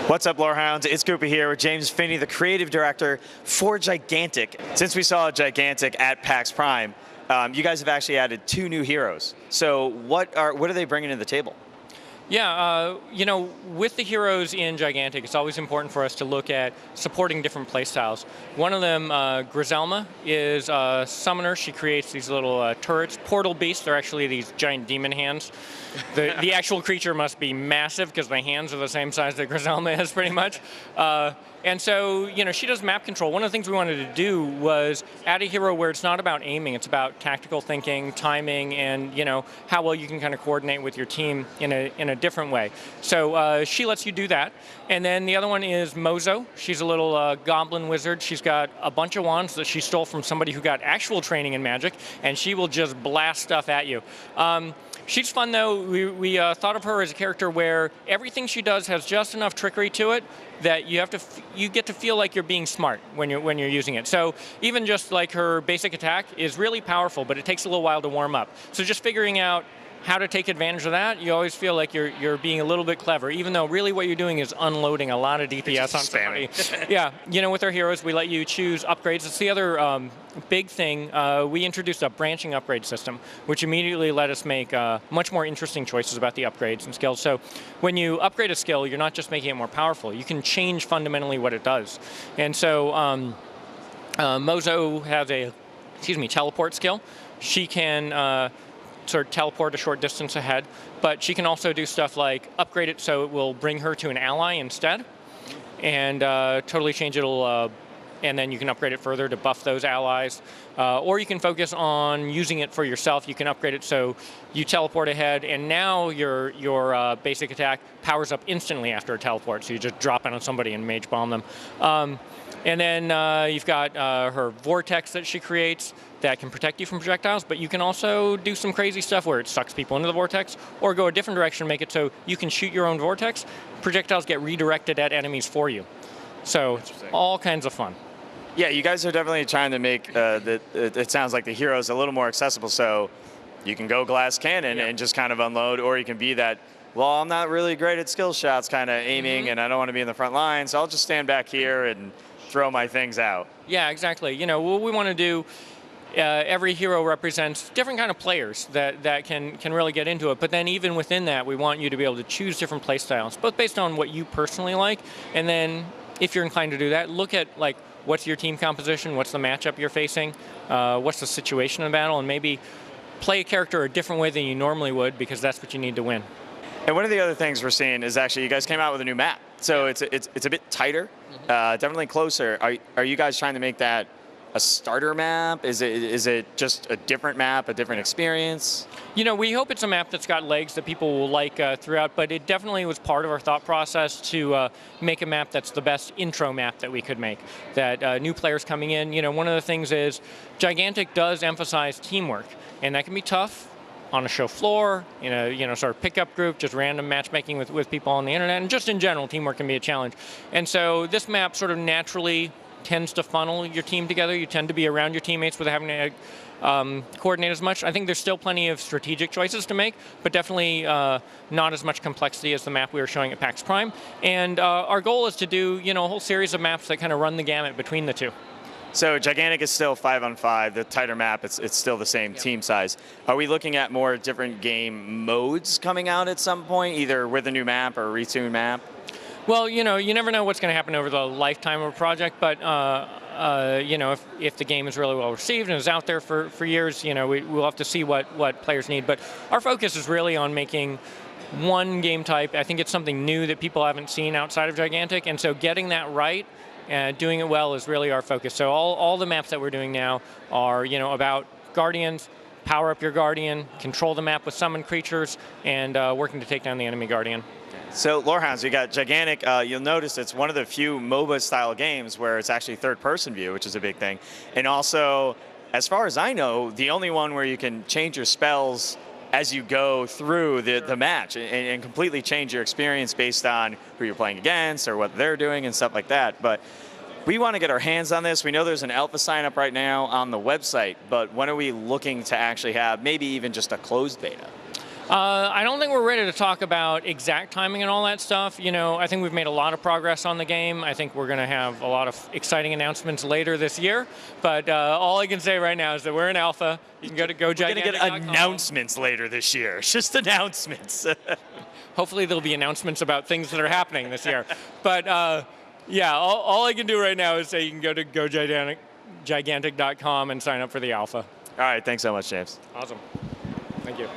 What's up, Lorehounds? It's Koopa here with James Phinney, the creative director for Gigantic. Since we saw Gigantic at PAX Prime, you guys have actually added 2 new heroes. So what are they bringing to the table? Yeah, with the heroes in Gigantic, it's always important for us to look at supporting different playstyles. One of them, Griselma, is a summoner. She creates these little turrets. Portal beasts, they're actually these giant demon hands. The actual creature must be massive because the hands are the same size that Griselma is, pretty much. And so, she does map control. One of the things we wanted to do was add a hero where it's not about aiming, it's about tactical thinking, timing, and how well you can kind of coordinate with your team in a different way. So she lets you do that. And then the other one is Mozo. She's a little goblin wizard. She's got a bunch of wands that she stole from somebody who got actual training in magic, and she will just blast stuff at you. She's fun, though. We thought of her as a character where everything she does has just enough trickery to it that you get to feel like you're being smart when you're using it. So even just like her basic attack is really powerful, but it takes a little while to warm up. So just figuring out how to take advantage of that, you always feel like you're being a little bit clever, even though really what you're doing is unloading a lot of DPS on somebody. Yeah, with our heroes, we let you choose upgrades. It's the other big thing. We introduced a branching upgrade system, which immediately let us make much more interesting choices about the upgrades and skills. So when you upgrade a skill, you're not just making it more powerful. You can change fundamentally what it does. And so Mozo has a, teleport skill. She can sort of teleport a short distance ahead, but she can also do stuff like upgrade it so it will bring her to an ally instead, and totally change it. And then you can upgrade it further to buff those allies, or you can focus on using it for yourself. You can upgrade it so you teleport ahead, and now your basic attack powers up instantly after a teleport, so you just drop in on somebody and mage bomb them. And then you've got her vortex that she creates that can protect you from projectiles, but you can also do some crazy stuff where it sucks people into the vortex, or go a different direction, make it so you can shoot your own vortex. Projectiles get redirected at enemies for you. So all kinds of fun. Yeah, you guys are definitely trying to make it sounds like the heroes a little more accessible, so you can go glass cannon and just kind of unload, or you can be that, well, I'm not really great at skill shots, kind of aiming, and I don't want to be in the front line, so I'll just stand back here and throw my things out. Yeah, exactly. What we want to do, every hero represents different kind of players that can really get into it. But then even within that, we want you to be able to choose different play styles, both based on what you personally like, and then if you're inclined to do that, look at what's your team composition, what's the matchup you're facing, what's the situation in battle, and maybe play a character a different way than you normally would, because that's what you need to win. And one of the other things we're seeing is actually you guys came out with a new map. So it's a bit tighter, definitely closer. Are you guys trying to make that a starter map? Is it just a different map, a different experience? We hope it's a map that's got legs that people will like throughout, but it definitely was part of our thought process to make a map that's the best intro map that we could make, that new players coming in, one of the things is Gigantic does emphasize teamwork, and that can be tough on a show floor, sort of pickup group, just random matchmaking with people on the internet, and just in general, teamwork can be a challenge. And so this map sort of naturally tends to funnel your team together. You tend to be around your teammates without having to coordinate as much. I think there's still plenty of strategic choices to make, but definitely not as much complexity as the map we were showing at PAX Prime. And our goal is to do a whole series of maps that kind of run the gamut between the two. So Gigantic is still 5-on-5, the tighter map, it's still the same team size. Are we looking at more different game modes coming out at some point, either with a new map or a retuned map? Well, you never know what's going to happen over the lifetime of a project, but if the game is really well received and is out there for years, we'll have to see what players need. But our focus is really on making one game type. I think it's something new that people haven't seen outside of Gigantic, and so getting that right and doing it well is really our focus. So all the maps that we're doing now are about Guardians, power up your Guardian, control the map with summoned creatures, and working to take down the enemy Guardian. So Lorehounds, you got Gigantic. You'll notice it's one of the few MOBA-style games where it's actually third-person view, which is a big thing. And also, as far as I know, the only one where you can change your spells as you go through the match and completely change your experience based on who you're playing against or what they're doing and stuff like that. But we want to get our hands on this. We know there's an alpha sign up right now on the website, but when are we looking to actually have maybe even just a closed beta? I don't think we're ready to talk about exact timing and all that stuff. I think we've made a lot of progress on the game. I think we're going to have a lot of exciting announcements later this year. But all I can say right now is that we're in alpha. You can go to GoGigantic.com. We're going to get announcements later this year. Just announcements. Hopefully there'll be announcements about things that are happening this year. But yeah, all I can do right now is say you can go to GoGigantic.com and sign up for the alpha. All right, thanks so much, James. Awesome. Thank you.